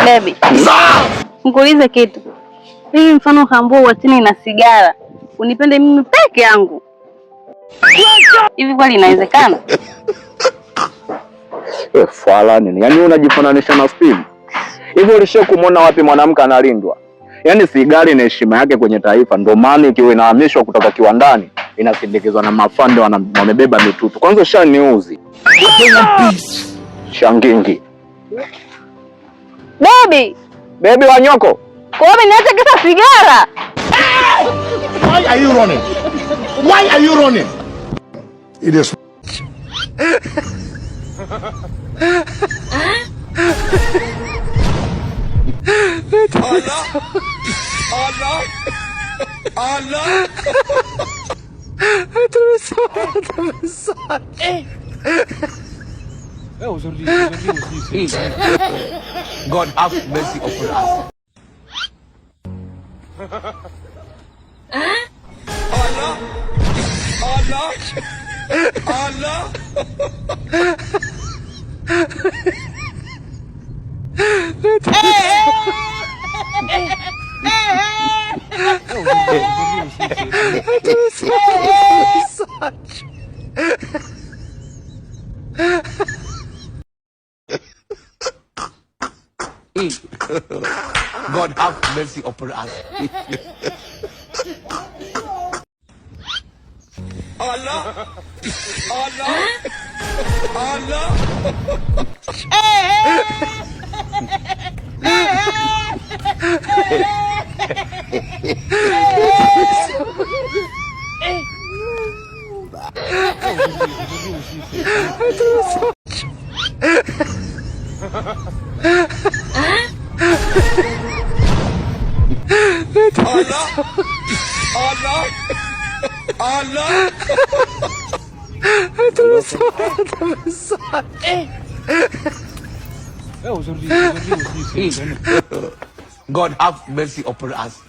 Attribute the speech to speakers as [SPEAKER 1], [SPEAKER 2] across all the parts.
[SPEAKER 1] Baby. Nikuulize kitu. Hii mfano kaambua uachane na sigara. Unipende mimi peke yangu. Hivi kweli inawezekana?
[SPEAKER 2] Fala nini? Yaani unajifananisha na Steve. Hivi ulishia kumuona wapi mwanamke analindwa? Yaani sigara ina heshima yake kwenye taifa, ndio maana ikiwa inahamishwa kutoka kiwandani inasindikizwa na mafande wamebeba mitutu. Kwanza shaniuzi. Shangingi.
[SPEAKER 1] Baby
[SPEAKER 2] Wanyoko.
[SPEAKER 1] kwa hiyo niache kisa sigara.
[SPEAKER 3] Why are you running? Why are you running? It is Allah.
[SPEAKER 4] God have mercy upon us. Allah. God have mercy upon us. Allah. God have mercy upon us.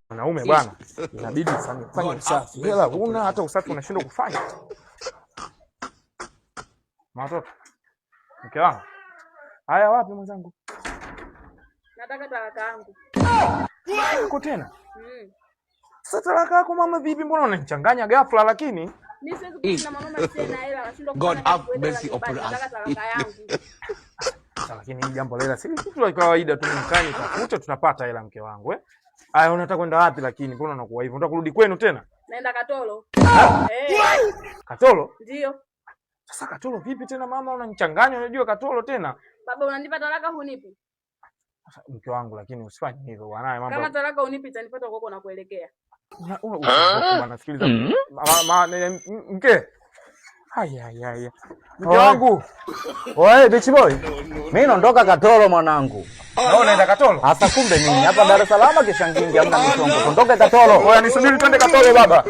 [SPEAKER 5] Wanaume bwana, inabidi ufanye usafi. Hela huna, hata usafi unashindwa kufanya. Watoto. Mke wangu. Haya wapi mwenzangu?
[SPEAKER 1] Nataka talaka yangu.
[SPEAKER 5] Uko tena? Sasa talaka yako mama vipi, mbona unanichanganya ghafla lakini?
[SPEAKER 1] Mimi siwezi kuishi na mwanaume asiye na hela, nashindwa
[SPEAKER 4] God have mercy upon us.
[SPEAKER 1] Talaka yangu.
[SPEAKER 5] Sasa lakini hii jambo la hela si kitu la kawaida tu, mkani tafuta tutapata hela mke wangu Aya, unataka kwenda wapi lakini? Mbona unakuwa hivyo? Unataka kurudi kwenu tena?
[SPEAKER 1] Naenda Katoro.
[SPEAKER 5] Katoro?
[SPEAKER 1] Ndio.
[SPEAKER 5] Sasa Katoro vipi tena mama, unanichanganya, unajua Katoro tena?
[SPEAKER 1] Baba unanipa talaka hunipi?
[SPEAKER 5] Sasa mke wangu lakini usifanye hivyo bwana, mambo.
[SPEAKER 1] Kama talaka unipi utanipata huko na kuelekea.
[SPEAKER 5] Bwana sikiliza. Mke. Haya. Mke wangu.
[SPEAKER 2] Oe, bitch boy. Mimi naondoka Katoro mwanangu.
[SPEAKER 5] Wewe unaenda Katoro?
[SPEAKER 2] Hasa kumbe nini? Hapa Dar es Salaam Kishangingi hamna michongo. Ondoka Katoro.
[SPEAKER 5] Oya nisubiri twende Katoro baba.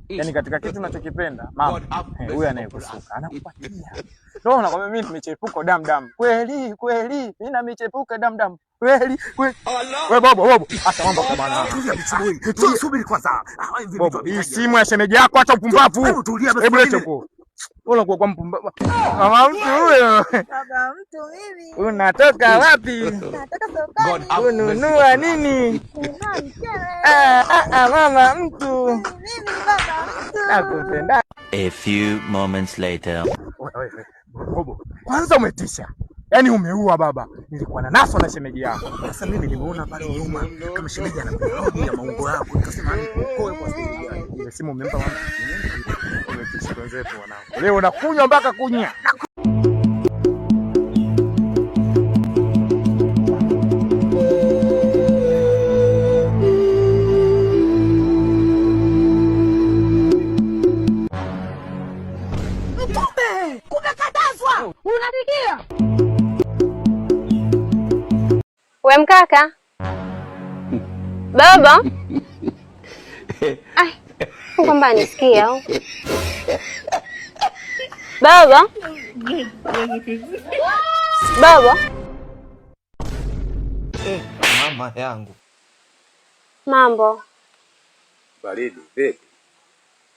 [SPEAKER 5] Yaani katika kitu ninachokipenda, mama, huyu anayekusuka anakupatia. Ndio nakwambia mimi nimechepuko dam. Kweli, mimi na michepuko dam. Kweli. Wewe bobo. Acha mambo kwa bwana.
[SPEAKER 3] subiri kwanza.
[SPEAKER 5] Hii simu ya shemeji yako, acha upumbavu. Hebu lete huko. Unakuwa kwa mpumbavu. Mama mtu huyo.
[SPEAKER 6] Baba mtu mimi.
[SPEAKER 5] Unatoka wapi?
[SPEAKER 6] Natoka sokoni.
[SPEAKER 5] Ununua nini? Mama mtu.
[SPEAKER 6] Mimi baba mtu.
[SPEAKER 5] Nakupenda.
[SPEAKER 7] A few moments later.
[SPEAKER 5] Bobo. Kwanza umetisha. Yaani umeua baba. Nilikuwa na naso na shemeji yako.
[SPEAKER 3] Sasa mimi nimeona pale nyuma kama shemeji anapiga ya maungo yako. Nikasema nikoe kwa shemeji.
[SPEAKER 5] Ile simu umempa mama. Umetisha wenzetu wanangu. Leo unakunywa mpaka kunya.
[SPEAKER 1] Unatikia? We mkaka. Baba. Ai, kwamba nisikia au? Baba.
[SPEAKER 4] Mama yangu.
[SPEAKER 1] Mambo.
[SPEAKER 4] Baridi vipi?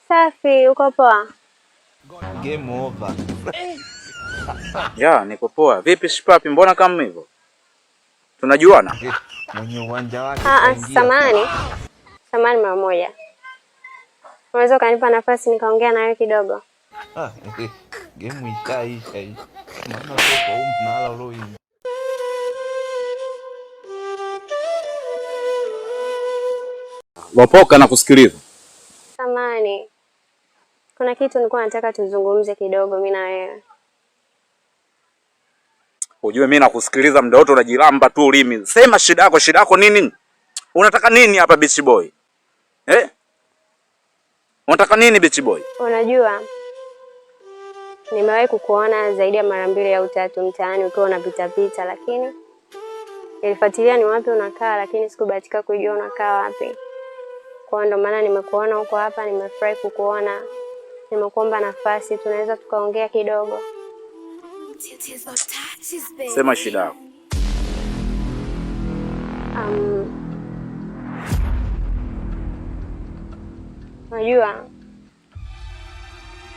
[SPEAKER 1] Safi, uko poa?
[SPEAKER 4] Game over.
[SPEAKER 8] Ya, niko poa. Vipi Shipapi, mbona kama hivyo? Tunajuana?
[SPEAKER 4] Mwenye uwanja wake.
[SPEAKER 9] Samahani. Samahani mara moja. Unaweza kanipa nafasi nikaongea na wewe kidogo?
[SPEAKER 4] Game ishaisha hii. Maana kwa mnala leo.
[SPEAKER 8] Wapoka na kusikiliza.
[SPEAKER 9] Samahani. Kuna kitu nilikuwa nataka tuzungumze kidogo mimi na wewe.
[SPEAKER 8] Ujue mimi nakusikiliza muda wote unajilamba tu ulimi. Sema shida yako nini? Unataka nini hapa Beach Boy? Unataka nini Beach Boy?
[SPEAKER 9] Unajua nimewahi kukuona zaidi ya mara 2 au 3 mtaani ukiwa unapita lakini nilifuatilia ni wapi unakaa lakini sikubahatika kujua unakaa wapi. Kwa ndo maana nimekuona huko hapa, nimefurahi kukuona. Nimekuomba nafasi tunaweza tukaongea kidogo.
[SPEAKER 8] Sema shida yako.
[SPEAKER 9] Unajua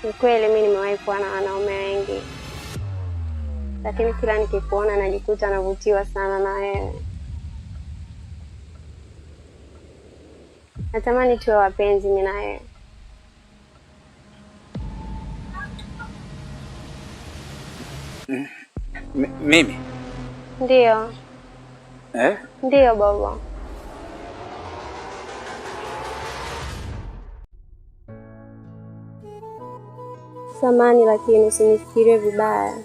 [SPEAKER 9] ni kweli mimi nimewahi kuwa na wanaume wengi, lakini kila nikikuona najikuta navutiwa sana na wewe. Natamani tuwe wapenzi mimi na wewe.
[SPEAKER 8] Mimi?
[SPEAKER 9] Ndio. Ndio baba. Samahani lakini usinifikirie vibaya.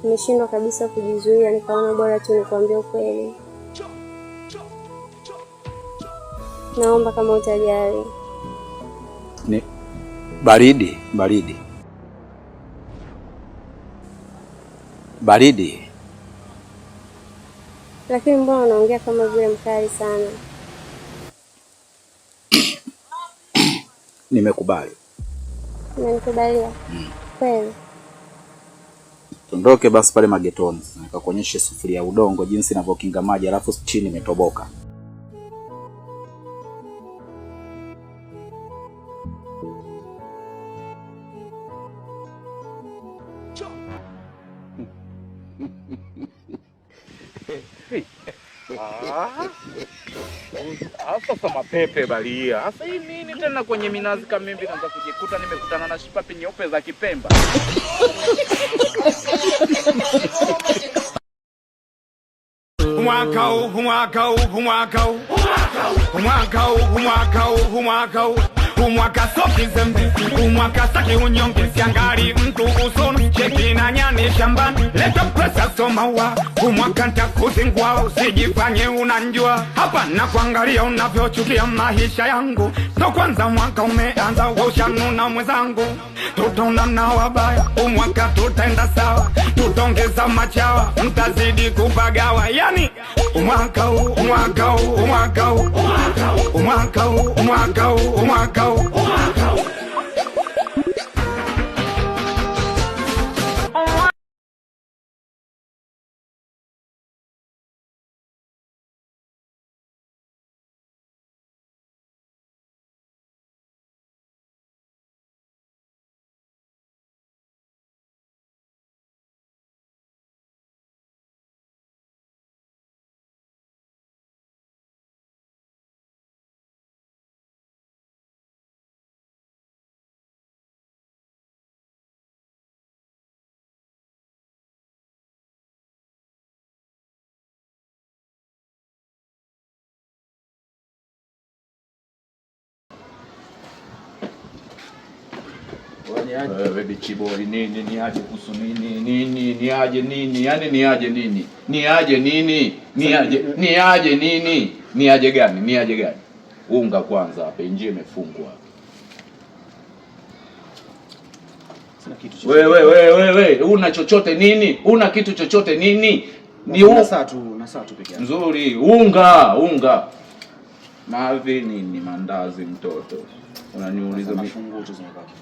[SPEAKER 9] Nimeshindwa kabisa kujizuia, nikaona bora tu nikwambie ukweli. Naomba kama utajali.
[SPEAKER 8] Ni baridi.
[SPEAKER 9] Lakini mbona unaongea kama vile mkali sana?
[SPEAKER 8] Nimekubali.
[SPEAKER 9] Umenikubalia? Kweli.
[SPEAKER 8] Tundoke basi pale magetoni. Nikakuonyesha sufuria ya udongo jinsi inavyokinga maji alafu chini imetoboka.
[SPEAKER 2] Sasa mapepe balia. Sasa hii nini tena kwenye minazi kama mimi naanza kujikuta nimekutana na Shipapi nyeupe za Kipemba.
[SPEAKER 10] Umwaka soki zembe, umwaka saki unyonge, siangali mtu usoni, cheki na nyani shambani, leta presa somawa, umwaka ntakuzingwa, usijifanye unanjua, hapa na kuangalia unavyochukia maisha yangu, ndo kwanza mwaka umeanza ushanuna mwenzangu, tutaonana wabaya, umwaka tutaenda sawa, tutaongeza machawa, mtazidi kupagawa, yani umwaka huu
[SPEAKER 2] Wewe Beach Boy nini niaje kuhusu nini niaje nini yani niaje gani unga kwanza hapa nje imefungwa. Sina kitu chochote. Wewe una chochote nini? Una kitu chochote nini? Ni
[SPEAKER 11] na saa tu peke yake.
[SPEAKER 2] Nzuri, unga. Mavi nini mandazi mtoto. Unaniuliza
[SPEAKER 11] mafungu tu zimebaki.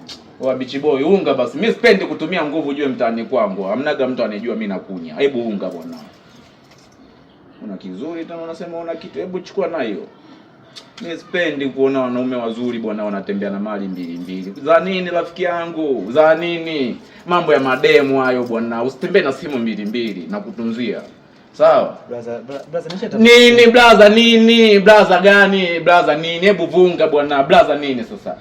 [SPEAKER 2] Wa Beach Boy unga basi. Mimi sipendi kutumia nguvu ujue mtaani kwangu. Hamnaga mtu anejua mimi nakunya. Hebu unga bwana. Una kizuri tena unasema una kitu. Hebu chukua na hiyo.
[SPEAKER 8] Mimi sipendi kuona wanaume wazuri bwana wanatembea na mali mbili mbili. Za nini rafiki yangu? Za nini? Mambo ya mademu hayo bwana. Usitembee na simu mbili mbili na kutunzia. Sawa? Nini blaza nini? Blaza gani? Blaza nini? Hebu vunga bwana. Blaza nini sasa?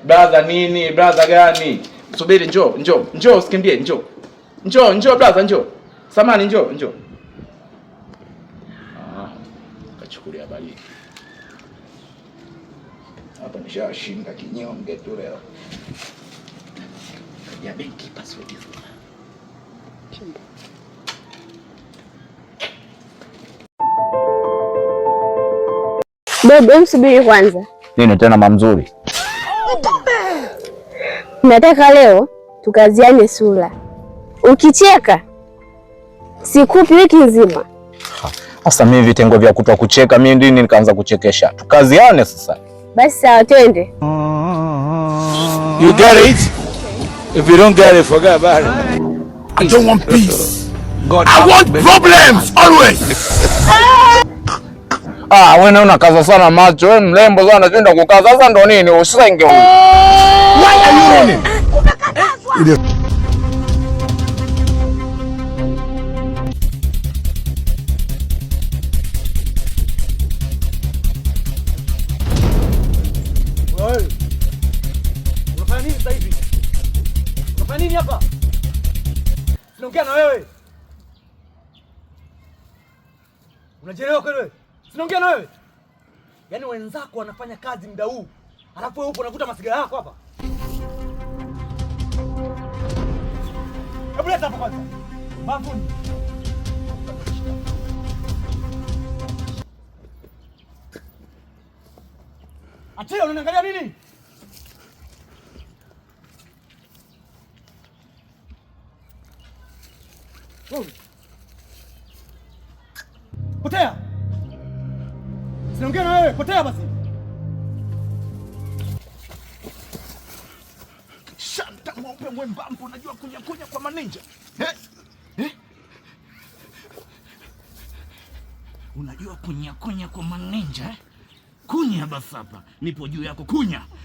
[SPEAKER 8] Blaza nini? Blaza gani? Subiri njoo usikimbie njoo. Njoo blaza njoo. Samani njoo. Kachukulia baridi. Hapa nishashinda kinyonge tu leo. Ya benki password hizo.
[SPEAKER 9] Bebe, msubiri kwanza.
[SPEAKER 2] Nini tena mamzuri?
[SPEAKER 9] Nataka leo tukaziane sura. Ukicheka sikupi wiki nzima.
[SPEAKER 2] Sasa mimi vitengo vya kutoa kucheka mimi ndini nikaanza kuchekesha. Tukaziane sasa.
[SPEAKER 9] Basi sawa, twende.
[SPEAKER 10] You get it? If you don't get it, forget about it. I don't want peace. I want problems always.
[SPEAKER 2] Wewe unakaza sana macho, wewe mrembo sana unashinda kukaza. Sasa ndo nini usenge?
[SPEAKER 10] Why are you running?
[SPEAKER 5] Unafanya nini sasa hivi? Unafanya nini hapa? Sinaongea na wewe. Unajelewa kweli wewe? Sinaongea na wewe. Yaani wenzako wanafanya kazi muda huu. Alafu wewe upo unavuta masigara yako hapa. Hebu leta hapa kwanza. Bafuni. Atia, unaniangalia nini? Potea! Sinaongea na wewe, potea basi.
[SPEAKER 10] Shanta mweupe mwembamba, unajua kunya kwa maninja. Unajua kunya kwa maninja. Kunya basi hapa, nipo juu yako.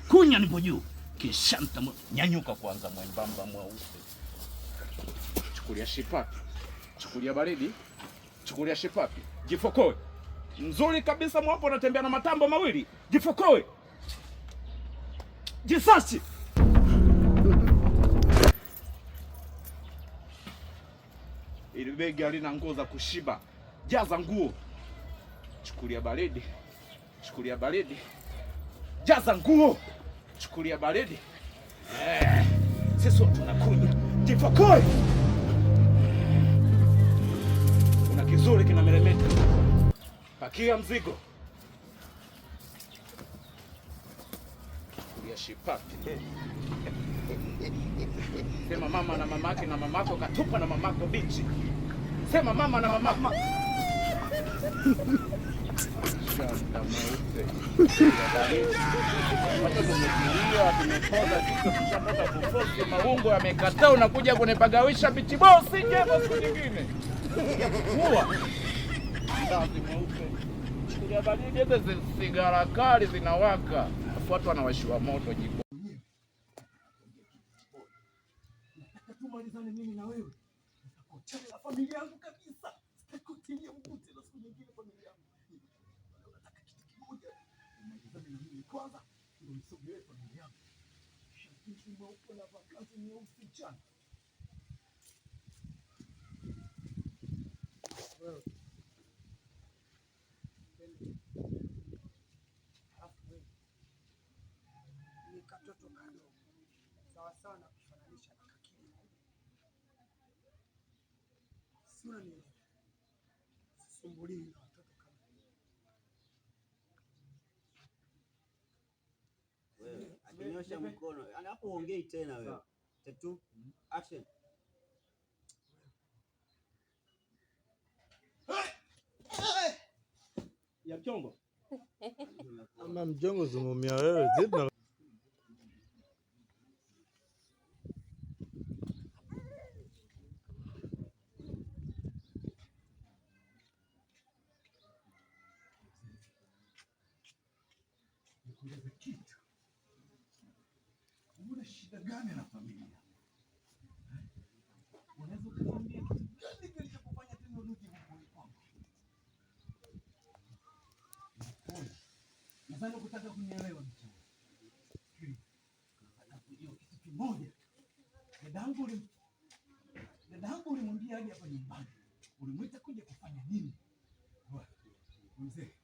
[SPEAKER 10] Kunya nipo juu. Kishanta nyanyuka kwanza mwembamba mweupe.
[SPEAKER 8] Chukulia shipapi. Chukulia baridi. Chukulia shipapi. Jifokoe. Mzuri kabisa mwapo unatembea na matambo mawili. Jifokoe. Jisachi. Ili begi halina nguo za kushiba. Jaza nguo. Chukulia baridi. Chukulia baridi. Jaza nguo. Chukulia baridi. Sisi tunakunywa. Jifokoe. Kuna kizuri kina meremeta. Pakia mzigo. Chukulia shipapi. Sema mama na mamake na mamako katupa na mamako bichi. Sema mama na mamako. Shanda mweupe. Watoto tumekilia, tumepoza kichwa, tushapata kufosi, maungo yamekataa, unakuja kunipagawisha bichi bosi, njema siku nyingine. Mua. Ndazi mweupe. Chukulia baridi, hata sigara kali zinawaka. Afuatu anawashiwa moto jiko.
[SPEAKER 5] Tumalizane mimi na wewe. Nitakuachana na familia yangu kabisa. Sitakutia mbuti na siku nyingine familia yangu. Nataka kitu kimoja. Umalizane na mimi kwanza, ndio nisogelee familia yangu. Shati mweupe na vazi nyeusi chana. Wewe. Ni katoto kadogo. Sawa sawa na kufananisha na kakili. Sura ni sumbuliwi na watoto kama
[SPEAKER 12] wewe. Akinyosha mkono, yani hapo ongei tena wewe. Tatu, action.
[SPEAKER 5] ya mchongo.
[SPEAKER 3] Ama mchongo zumumia wewe, zidna. nikueleze kitu. Una shida gani na familia? Unaweza kuniambia kitu gani kilichokufanya tena urudi huko ulipo? Nadhani ukitaka kunielewa mtu. Atakujua kitu kimoja. Dadangu ulimwambia aje hapa nyumbani. Ulimwita kuja kufanya nini? Mzee,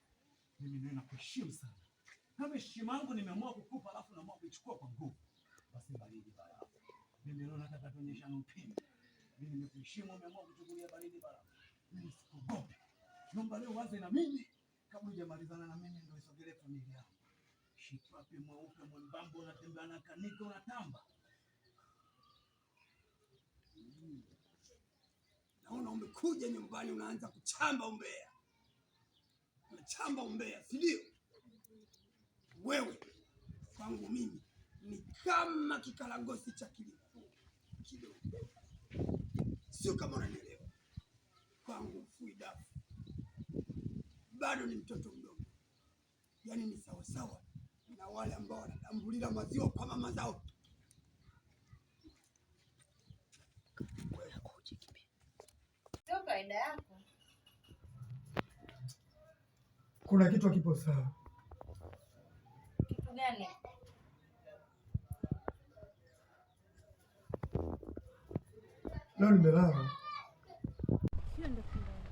[SPEAKER 3] mimi ndio nakuheshimu sana. Kama heshima yangu nimeamua kukupa alafu naamua kuichukua kwa nguvu. Basi baridi baraka. Mimi leo nataka tuonyesha upendo. Mimi nimekuheshimu, umeamua kuchukulia baridi baraka. Mimi sikuogopi. Naomba leo waze na mimi kabla hujamalizana na mimi ndio isogelee familia yangu. Shitwapi mweupe mwembamba unatembea na kanika unatamba. Naona umekuja nyumbani unaanza kuchamba umbea. Unachamba umbea, si ndio? Wewe kwangu mimi ni kama kikaragosi cha kidogo. Sio kama unanielewa. Kwangu Fuidafu bado ni mtoto mdogo. Yaani ni sawa sawa na wale ambao wanadambulila maziwa kwa mama zao.
[SPEAKER 6] Sio kaida yako.
[SPEAKER 3] Kuna kitu hakipo sawa.
[SPEAKER 6] Kitu gani?
[SPEAKER 3] Leo nimelala.
[SPEAKER 13] Sio ndio kulala.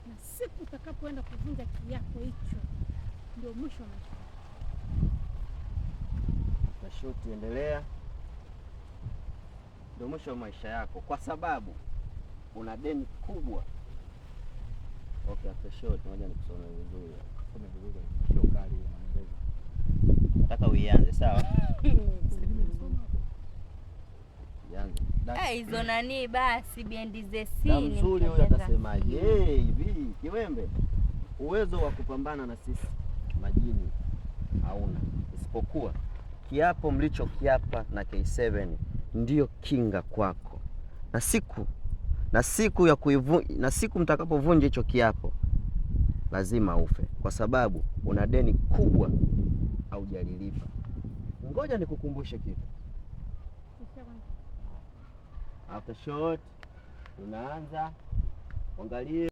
[SPEAKER 13] Na siku utakapoenda kuvunja kiapo hicho ndio mwisho wa maisha.
[SPEAKER 14] Tashuti, endelea. Ndio mwisho wa maisha yako kwa sababu una deni kubwa. Okay, after shot ngoja nikusome vizuri. Kusome vizuri sio kali na mdogo. Nataka uianze, sawa? Yanze.
[SPEAKER 1] Hizo nani basi behind the scene.
[SPEAKER 14] Mzuri huyo atasemaje? Hivi Kiwembe, uwezo wa kupambana na sisi majini hauna. Isipokuwa kiapo mlichokiapa na K7 ndio kinga kwako. Na siku mtakapovunja hicho kiapo lazima ufe kwa sababu una deni kubwa haujalilipa. Ngoja nikukumbushe kitu. After shot unaanza. Angalia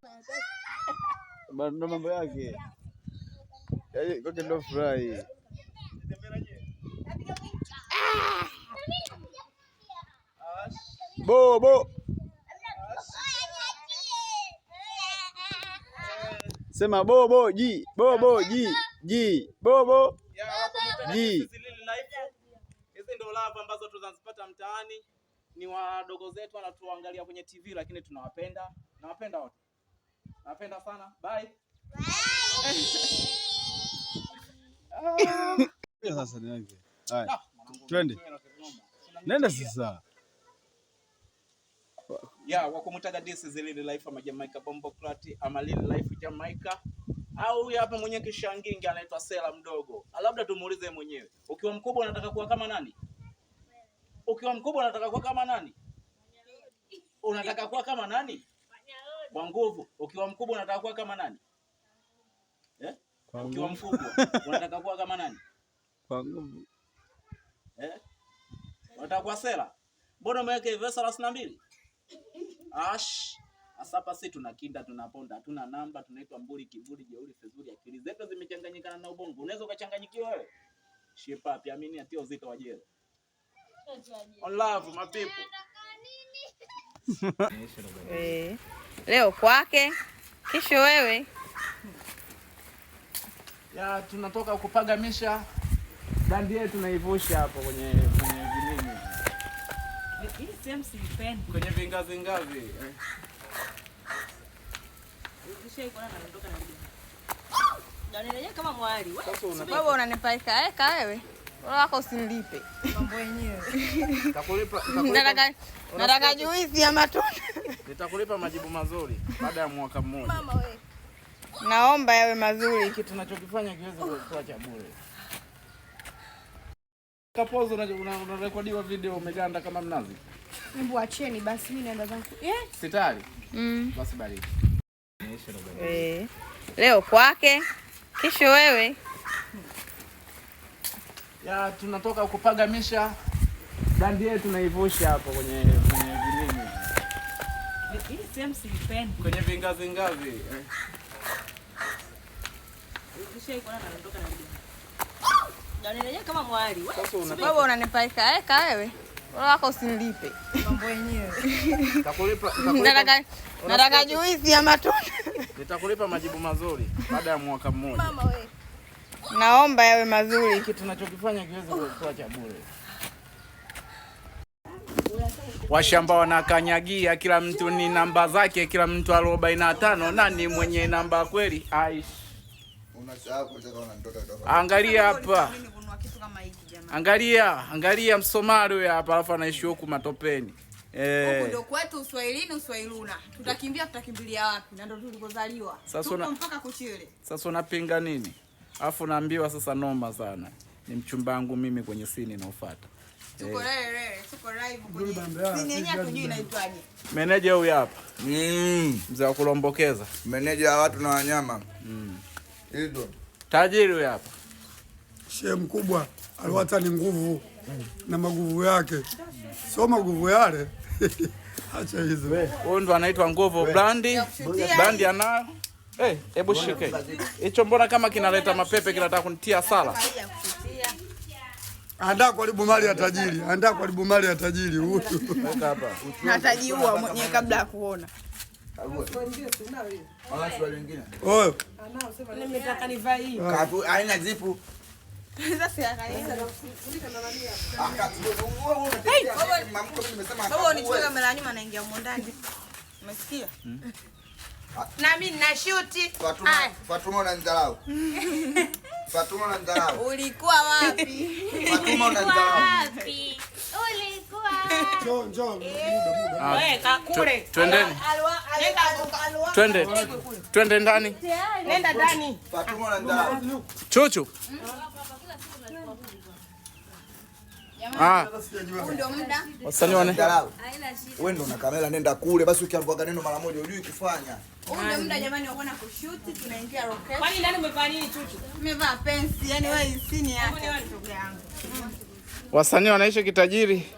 [SPEAKER 15] bado mambo yake. Yaani kote ndo furahi. Bobo. Sema bobo ji, bobo ji, bobo ji.
[SPEAKER 16] Hizi ndio love ambazo tunazipata mtaani. Ni wadogo zetu wanatuangalia kwenye TV lakini tunawapenda. Nawapenda wote. Nawapenda sana. Bye.
[SPEAKER 15] Sasa nianze. Haya. Twende. Nenda sasa.
[SPEAKER 16] Wako mtaga this is Lil Life ama Jamaica Bombo Clat ama Lil Life Jamaica. Au huyu hapa mwenye kishangingi anaitwa Sela mdogo. Labda tumuulize mwenyewe. Ukiwa mkubwa unataka kuwa kama nani? Ukiwa mkubwa unataka kuwa kama nani? Unataka kuwa kama nani? Kwa nguvu. Ukiwa mkubwa unataka kuwa kama nani? Ukiwa mkubwa unataka kuwa kama nani?
[SPEAKER 15] Kwa nguvu.
[SPEAKER 16] Unataka kuwa Sela? Mbona umeweka hivyo 32? Asapa si tunakinda tunaponda, hatuna namba, tunaitwa mburi kiburi jeuri fezuri, akili zetu zimechanganyikana na ubongo. Unaweza ukachanganyikiwa wewe? Shape up, amini atio uzito wa jela. On love my people.
[SPEAKER 1] Leo kwake, kesho wewe.
[SPEAKER 16] Tunatoka kupaga misha. Bandi yetu tunaivusha hapo kwenye vinini.
[SPEAKER 1] Hii sehemu sipendi.
[SPEAKER 16] Kwenye vingazi.
[SPEAKER 1] Ukisha iko na ndoka na bibi. Ndio kama mwali. Wewe unanipaika wewe. Wala wako usinilipe. Mambo yenyewe. Nataka juisi ya matunda.
[SPEAKER 16] Nitakulipa majibu mazuri baada ya mwaka mmoja.
[SPEAKER 1] Mama wewe. Naomba yawe mazuri.
[SPEAKER 16] Kitu tunachokifanya kiweze kuwa cha bure. Kapozo unarekodiwa video umeganda kama mnazi.
[SPEAKER 13] Hebu acheni basi mimi naenda zangu.
[SPEAKER 16] Sitali. Basi baridi.
[SPEAKER 1] Leo kwake, kesho wewe.
[SPEAKER 8] Ya tunatoka kupagamisha bandi yetu tunaivusha hapo kwenye vilimi.
[SPEAKER 6] Hii sehemu sipendi.
[SPEAKER 8] Kwenye vingazi.
[SPEAKER 6] Kama mwali.
[SPEAKER 1] Wewe unanipaika wewe. Wala wako usinilipe.
[SPEAKER 6] Mambo yenyewe.
[SPEAKER 1] Nataka juisi ya matunda.
[SPEAKER 8] Nitakulipa majibu mazuri baada ya mwaka mmoja.
[SPEAKER 6] Mama wewe.
[SPEAKER 1] Naomba yawe mazuri.
[SPEAKER 8] Kitu tunachokifanya kiweze kuwa cha bure. Washamba wanakanyagia, kila mtu ni namba zake, kila mtu 45. Nani mwenye namba kweli? Aish. Angalia hapa. Angalia Msomali huyu hapa, alafu anaishi huku matopeni.
[SPEAKER 1] Huko ndio kwetu Uswahilini, Uswahiluna. Tutakimbilia wapi? Na ndio tulikozaliwa. Tuko mpaka Kuchile.
[SPEAKER 8] Sasa unapinga nini? Alafu naambiwa sasa noma sana. Ni mchumba wangu mimi kwenye sini inayofuata.
[SPEAKER 1] Tuko tuko live kwenye sini yenyewe tujui inaitwaje.
[SPEAKER 8] Meneja huyu hapa. Mzee wa kulombokeza.
[SPEAKER 17] Meneja wa watu na wanyama. Hilo.
[SPEAKER 8] Tajiri huyu hapa.
[SPEAKER 18] Shehe mkubwa aliwata ni nguvu na maguvu yake. Sio maguvu yale. Acha hizo.
[SPEAKER 8] Huyu ndo anaitwa Nguvu Brandi. Brandi anayo. Hebu shike. Hicho mbona kama kinaleta mapepe, kinataka kunitia sala.
[SPEAKER 18] Andaa kuharibu mali ya tajiri. Huyu.
[SPEAKER 8] Weka hapa.
[SPEAKER 1] Hatajiua mwenyewe kabla ya kuona.
[SPEAKER 18] Oyo.
[SPEAKER 6] Nimetaka nivae hii.
[SPEAKER 17] Haina zipu.
[SPEAKER 1] Sasa yakaenda. Baba nichukue kamera nyuma naingia huko ndani. Umesikia? Na mimi nina shoot.
[SPEAKER 17] Fatuma unanidharau.
[SPEAKER 1] Ulikuwa wapi?
[SPEAKER 17] Fatuma unanidharau.
[SPEAKER 1] Ulikuwa.
[SPEAKER 18] Njoo.
[SPEAKER 1] Wewe kakule.
[SPEAKER 8] Twendeni. Twende ndani.
[SPEAKER 1] Nenda ndani.
[SPEAKER 17] Fatuma unanidharau.
[SPEAKER 8] Chuchu.
[SPEAKER 1] Ndio muda.
[SPEAKER 8] Wasanii
[SPEAKER 17] wanadharau. Wewe ndio una kamera, nenda kule basi, ukiambiwa neno mara moja hujui kufanya.
[SPEAKER 1] Ndio muda jamani, wako na kushoot, tunaingia rocket.
[SPEAKER 6] Kwani ndani umevaa nini Chuchu?
[SPEAKER 1] Nimevaa pensi, yani wewe isini yake ndugu yangu.
[SPEAKER 8] Wasanii wanaishi kitajiri.